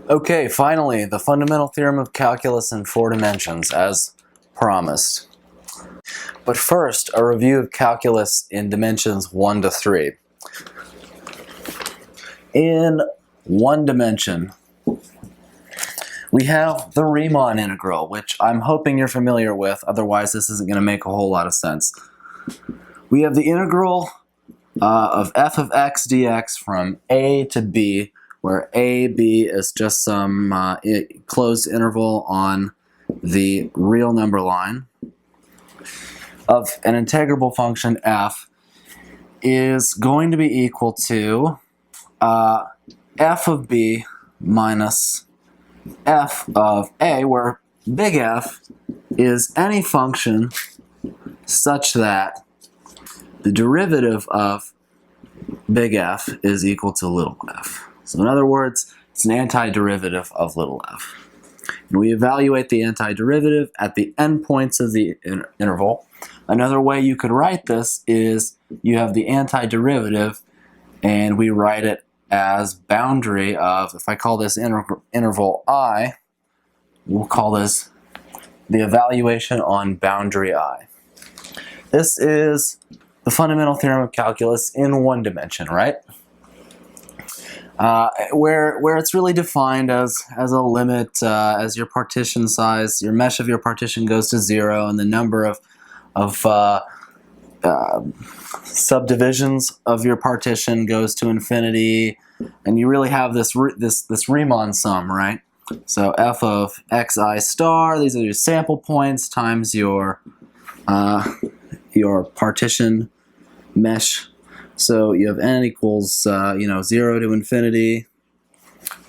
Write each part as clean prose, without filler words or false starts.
Okay, finally, the fundamental theorem of calculus in 4 dimensions, as promised. But first, a review of calculus in dimensions 1 to 3. In 1 dimension, we have the Riemann integral, which I'm hoping you're familiar with, otherwise this isn't going to make a whole lot of sense. We have the integral of f of x dx from a to b, where a, b is just some closed interval on the real number line, of an integrable function f is going to be equal to f of b minus f of a, where big F is any function such that the derivative of big F is equal to little f. So in other words, it's an antiderivative of little f. And we evaluate the antiderivative at the endpoints of the interval. Another way you could write this is you have the antiderivative and we write it as boundary of, if I call this interval I, we'll call this the evaluation on boundary I. This is the fundamental theorem of calculus in 1 dimension, right? Where it's really defined as a limit as your partition size, your mesh of your partition goes to 0, and the number of subdivisions of your partition goes to infinity, and you really have this Riemann sum, right? So f of xi star, these are your sample points times your partition mesh. So you have n equals 0 to infinity.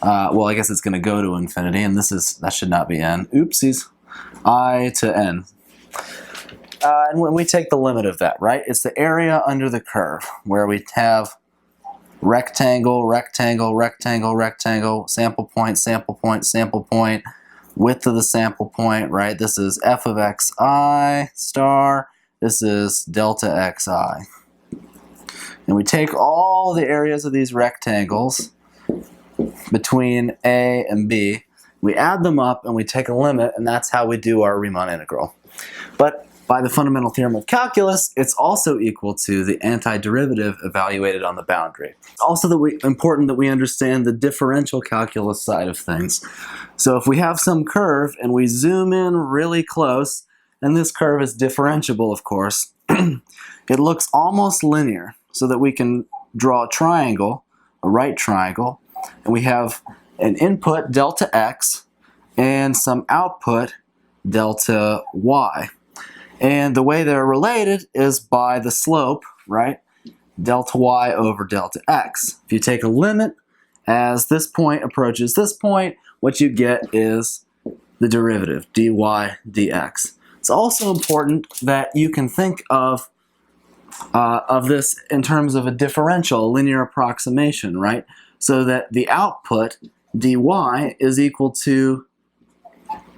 Well, I guess it's going to go to infinity, and that should not be n. Oopsies. I to n. And when we take the limit of that, right, it's the area under the curve, where we have rectangle, rectangle, rectangle, rectangle, sample point, sample point, sample point, width of the sample point, right? This is f of xi star, this is delta xi. And we take all the areas of these rectangles between a and b, we add them up and we take a limit, and that's how we do our Riemann integral. But by the fundamental theorem of calculus, it's also equal to the antiderivative evaluated on the boundary. It's also important that we understand the differential calculus side of things. So if we have some curve and we zoom in really close, and this curve is differentiable, of course, it looks almost linear, so that we can draw a triangle, a right triangle, and we have an input delta x and some output delta y. And the way they're related is by the slope, right? Delta y over delta x. If you take a limit as this point approaches this point, what you get is the derivative, dy dx. It's also important that you can think of this in terms of a differential, a linear approximation, right? So that the output, dy, is equal to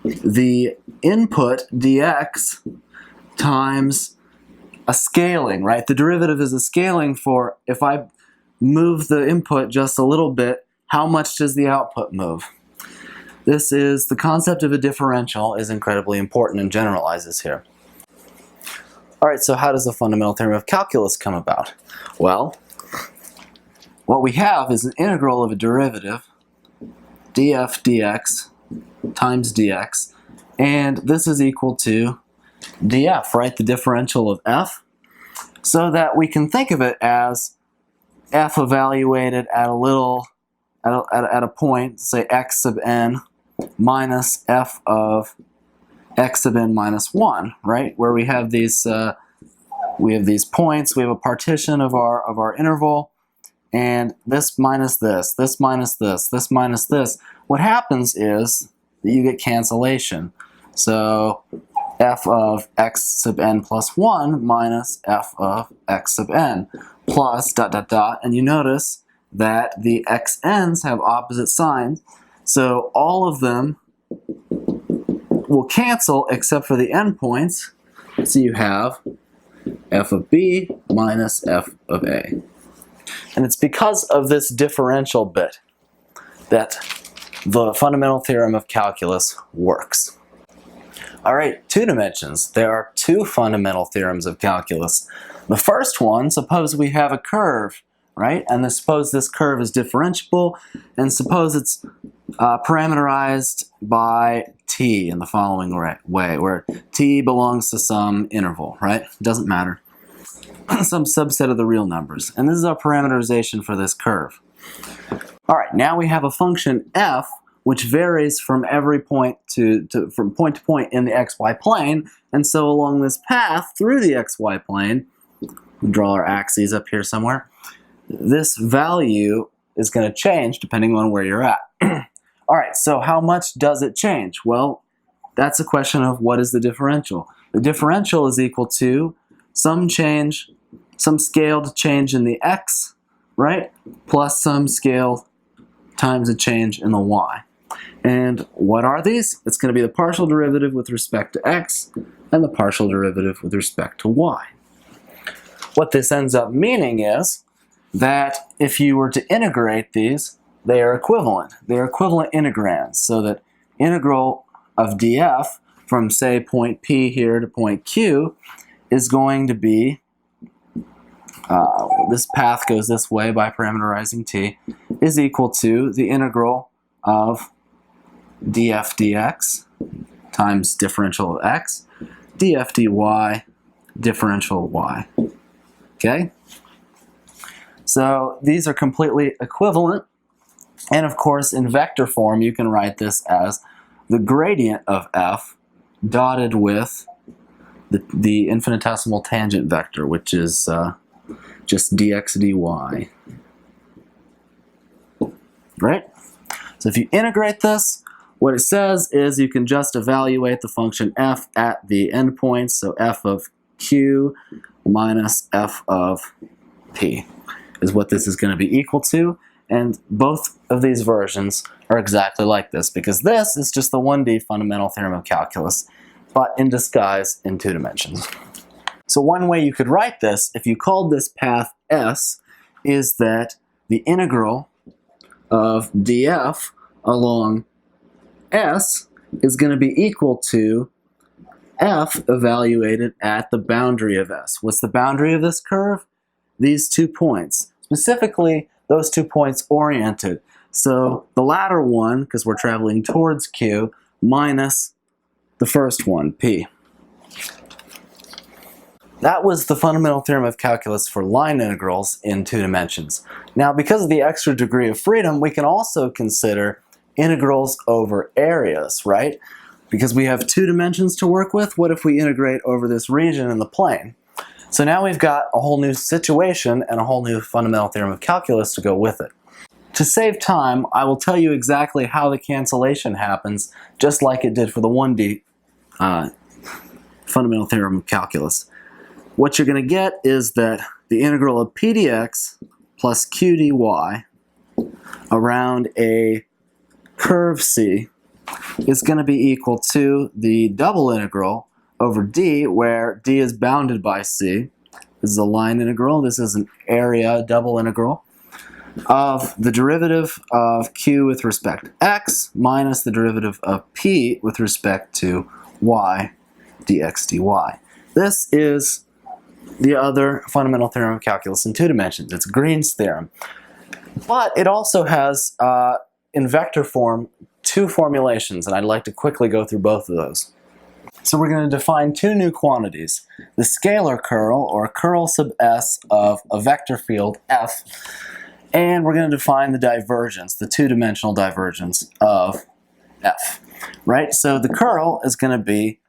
the input, dx, times a scaling, right? The derivative is a scaling for, if I move the input just a little bit, how much does the output move? This is, the concept of a differential is incredibly important and generalizes here. Alright, so how does the fundamental theorem of calculus come about? Well, what we have is an integral of a derivative, df dx times dx, and this is equal to df, right? The differential of f, so that we can think of it as f evaluated at a point, say x sub n, minus f of x sub n minus 1, right? Where we have these points, we have a partition of our interval, and this minus this, this minus this, this minus this. What happens is that you get cancellation. So f of x sub n plus 1 minus f of x sub n plus dot dot dot, and you notice that the xn's have opposite signs, so all of them will cancel except for the endpoints. So you have f of b minus f of a. And it's because of this differential bit that the fundamental theorem of calculus works. All right, 2 dimensions. There are 2 fundamental theorems of calculus. The first one, suppose we have a curve, right? And suppose this curve is differentiable, and suppose it's parameterized by t in the following way, where t belongs to some interval, right? Doesn't matter. Some subset of the real numbers. And this is our parameterization for this curve. All right, now we have a function f which varies from every point from point to point in the xy plane, and so along this path through the xy plane, we'll draw our axes up here somewhere, this value is going to change depending on where you're at. All right, so how much does it change? Well, that's a question of what is the differential. The differential is equal to some change, some scaled change in the x, right, plus some scale times a change in the y. And what are these? It's going to be the partial derivative with respect to x and the partial derivative with respect to y. What this ends up meaning is that if you were to integrate these, they are equivalent. They are equivalent integrands, so that integral of df from, say, point P here to point Q is going to be, this path goes this way by parameterizing t, is equal to the integral of df dx times differential of x, df dy, differential y. Okay? So these are completely equivalent, and of course in vector form you can write this as the gradient of f dotted with the infinitesimal tangent vector, which is just dx dy. Right? So if you integrate this, what it says is you can just evaluate the function f at the endpoints, so f of q minus f of p is what this is going to be equal to, and both of these versions are exactly like this, because this is just the 1D fundamental theorem of calculus, but in disguise in 2 dimensions. So one way you could write this, if you called this path S, is that the integral of df along S is going to be equal to f evaluated at the boundary of S. What's the boundary of this curve? These 2 points. Specifically, those 2 points oriented. So the latter one, because we're traveling towards Q, minus the first one, P. That was the fundamental theorem of calculus for line integrals in 2 dimensions. Now, because of the extra degree of freedom, we can also consider integrals over areas, right? Because we have 2 dimensions to work with, what if we integrate over this region in the plane? So now we've got a whole new situation and a whole new fundamental theorem of calculus to go with it. To save time, I will tell you exactly how the cancellation happens, just like it did for the 1D fundamental theorem of calculus. What you're going to get is that the integral of p dx plus q dy around a curve C is going to be equal to the double integral over d, where d is bounded by C. This is a line integral. This is an area double integral of the derivative of q with respect to x minus the derivative of p with respect to y dx dy. This is the other fundamental theorem of calculus in 2 dimensions. It's Green's theorem. But it also has, in vector form, 2 formulations, and I'd like to quickly go through both of those. So we're going to define 2 new quantities. The scalar curl, or curl sub S of a vector field f, and we're going to define the divergence, the 2-dimensional divergence of f. Right? So the curl is going to be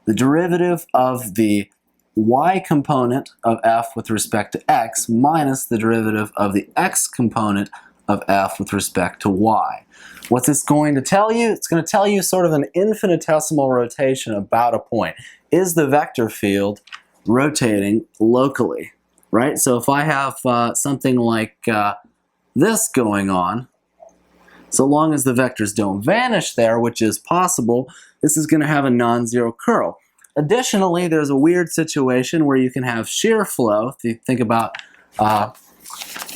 the derivative of the y component of f with respect to x minus the derivative of the x component of f with respect to y. What's this going to tell you? It's going to tell you sort of an infinitesimal rotation about a point. Is the vector field rotating locally? Right? So if I have something like this going on, so long as the vectors don't vanish there, which is possible, this is going to have a non-zero curl. Additionally, there's a weird situation where you can have shear flow. If you think about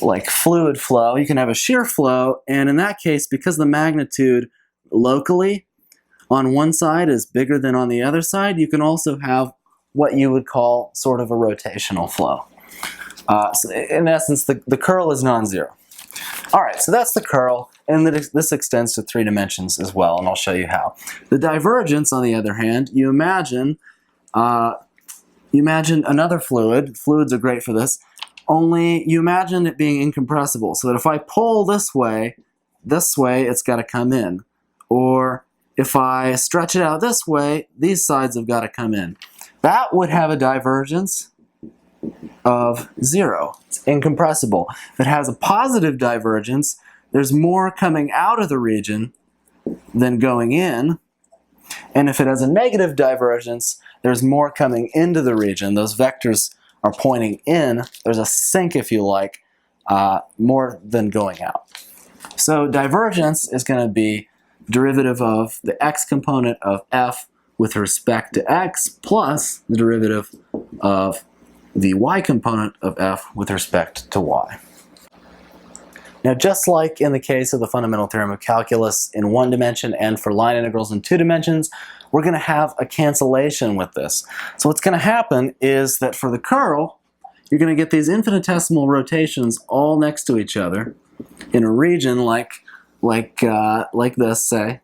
like fluid flow, you can have a shear flow, and in that case, because the magnitude locally on one side is bigger than on the other side, you can also have what you would call sort of a rotational flow. So in essence, the curl is non-zero. All right, so that's the curl, and this extends to 3 dimensions as well, and I'll show you how. The divergence, on the other hand, you imagine another fluid. Fluids are great for this. Only you imagine it being incompressible, so that if I pull this way, it's got to come in. Or if I stretch it out this way, these sides have got to come in. That would have a divergence of 0. It's incompressible. If it has a positive divergence, there's more coming out of the region than going in. And if it has a negative divergence, there's more coming into the region. Those vectors are pointing in. There's a sink, if you like, more than going out. So divergence is going to be derivative of the x component of f with respect to x plus the derivative of the y component of f with respect to y. Now, just like in the case of the fundamental theorem of calculus in 1 dimension and for line integrals in 2 dimensions, we're going to have a cancellation with this. So what's going to happen is that for the curl, you're going to get these infinitesimal rotations all next to each other in a region like this, say.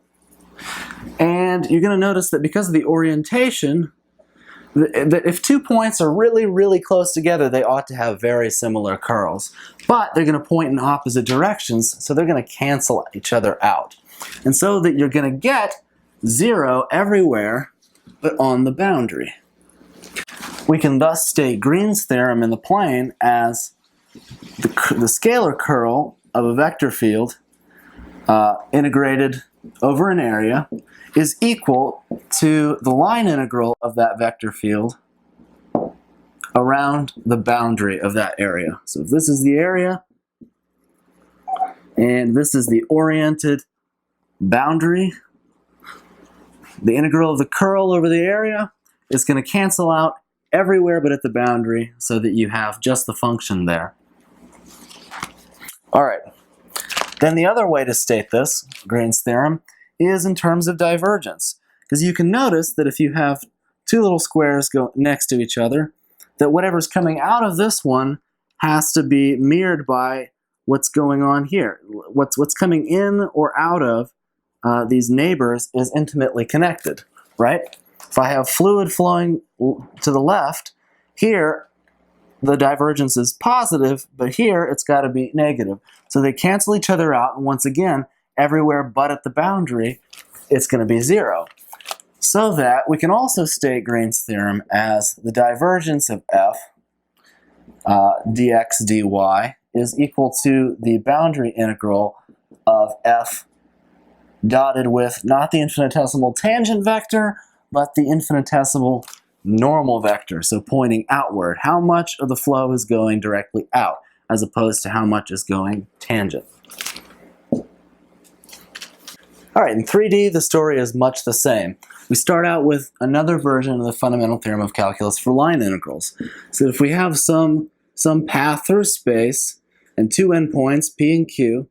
And you're going to notice that because of the orientation, that if 2 points are really, really close together, they ought to have very similar curls. But they're going to point in opposite directions, so they're going to cancel each other out. And so that you're going to get 0 everywhere but on the boundary. We can thus state Green's theorem in the plane as the scalar curl of a vector field integrated over an area is equal to the line integral of that vector field around the boundary of that area. So if this is the area, and this is the oriented boundary, the integral of the curl over the area is going to cancel out everywhere but at the boundary, so that you have just the function there. All right. Then the other way to state this, Green's theorem, is in terms of divergence. Because you can notice that if you have 2 little squares go next to each other, that whatever's coming out of this one has to be mirrored by what's going on here. What's coming in or out of these neighbors is intimately connected, right? If I have fluid flowing to the left, here the divergence is positive, but here it's got to be negative. So they cancel each other out, and once again, everywhere but at the boundary, it's going to be 0. So that we can also state Green's theorem as the divergence of f dx dy is equal to the boundary integral of f dotted with not the infinitesimal tangent vector, but the infinitesimal normal vector, so pointing outward. How much of the flow is going directly out, as opposed to how much is going tangent. All right, in 3D, the story is much the same. We start out with another version of the fundamental theorem of calculus for line integrals. So if we have some path through space and 2 endpoints, P and Q,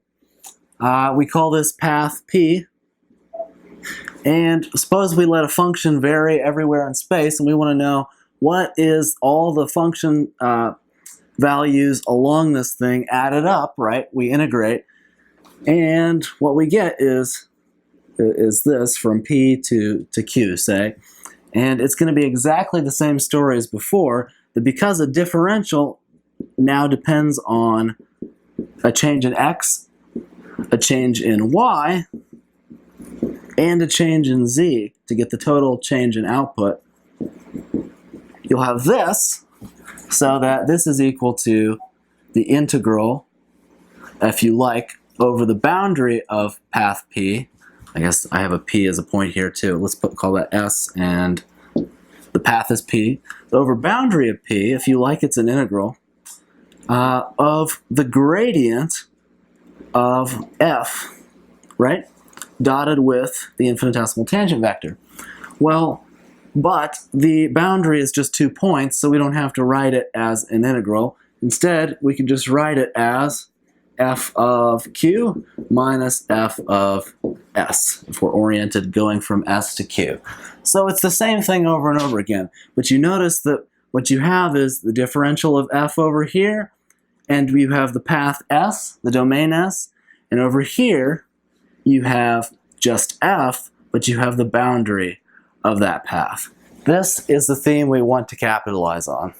we call this path P. And suppose we let a function vary everywhere in space, and we want to know what is all the function values along this thing added up, right? We integrate, and what we get is this from P to Q, say. And it's going to be exactly the same story as before, that because a differential now depends on a change in x, a change in y, and a change in z to get the total change in output, you'll have this, so that this is equal to the integral, if you like, over the boundary of path P. I guess I have a P as a point here too. Let's call that S, and the path is P. So over boundary of P, if you like, it's an integral of the gradient of F, right? Dotted with the infinitesimal tangent vector. Well, but the boundary is just 2 points, so we don't have to write it as an integral. instead, we can just write it as f of q minus f of s, if we're oriented going from s to q. So it's the same thing over and over again, but you notice that what you have is the differential of f over here, and you have the path s, the domain s, and over here you have just f, but you have the boundary of that path. This is the theme we want to capitalize on.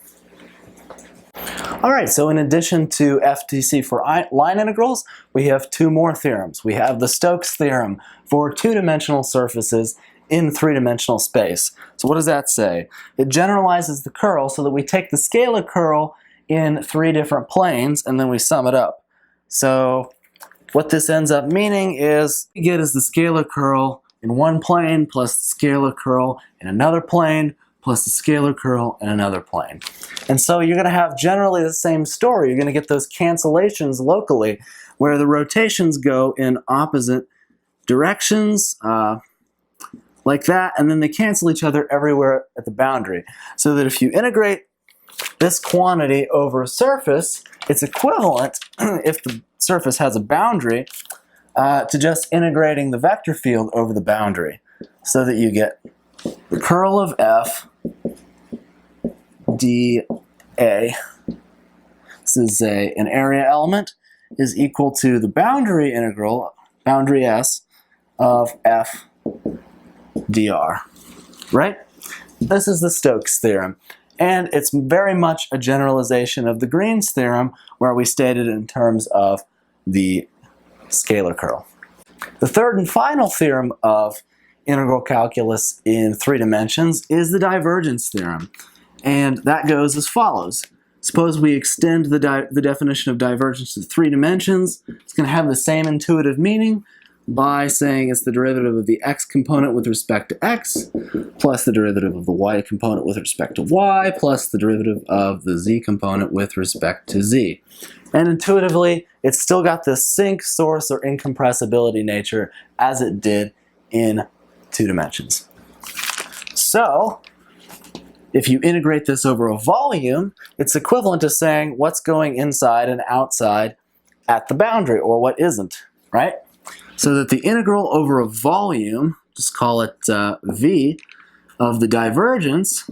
Alright, so in addition to FTC for line integrals, we have two more theorems. We have the Stokes theorem for two-dimensional surfaces in three-dimensional space. So what does that say? It generalizes the curl so that we take the scalar curl in three different planes and then we sum it up. So what this ends up meaning is what you get is the scalar curl in one plane plus the scalar curl in another plane plus the scalar curl in another plane. And so you're going to have generally the same story. You're going to get those cancellations locally where the rotations go in opposite directions like that, and then they cancel each other everywhere at the boundary. So that if you integrate this quantity over a surface, it's equivalent, if the surface has a boundary, to just integrating the vector field over the boundary. So that you get the curl of f dA, this is an area element, is equal to the boundary integral, boundary s, of f dr, right? This is the Stokes theorem, and it's very much a generalization of the Green's theorem, where we stated it in terms of the scalar curl. The third and final theorem of integral calculus in three dimensions is the divergence theorem, and that goes as follows. Suppose we extend the definition of divergence to three dimensions. It's going to have the same intuitive meaning by saying it's the derivative of the x component with respect to x, plus the derivative of the y component with respect to y, plus the derivative of the z component with respect to z. And intuitively, it's still got this sink, source, or incompressibility nature as it did in two dimensions. So, if you integrate this over a volume, it's equivalent to saying what's going inside and outside at the boundary, or what isn't, right? So that the integral over a volume, just call it v, of the divergence,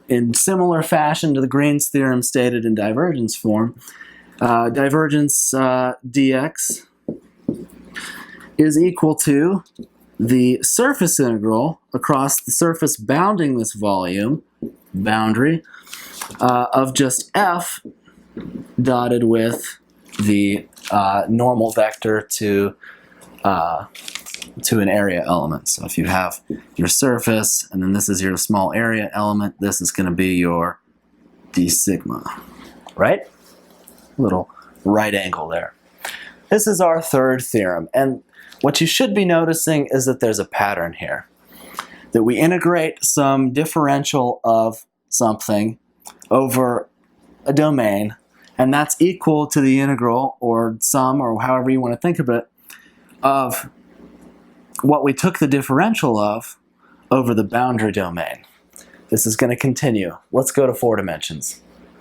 in similar fashion to the Green's theorem stated in divergence form, divergence dx is equal to the surface integral across the surface bounding this volume, boundary, of just f dotted with the normal vector to an area element. So if you have your surface, and then this is your small area element, this is going to be your d sigma, right? Little right angle there. This is our third theorem, and what you should be noticing is that there's a pattern here. That we integrate some differential of something over a domain, and that's equal to the integral, or sum, or however you want to think of it, of what we took the differential of over the boundary domain. This is going to continue. Let's go to four dimensions.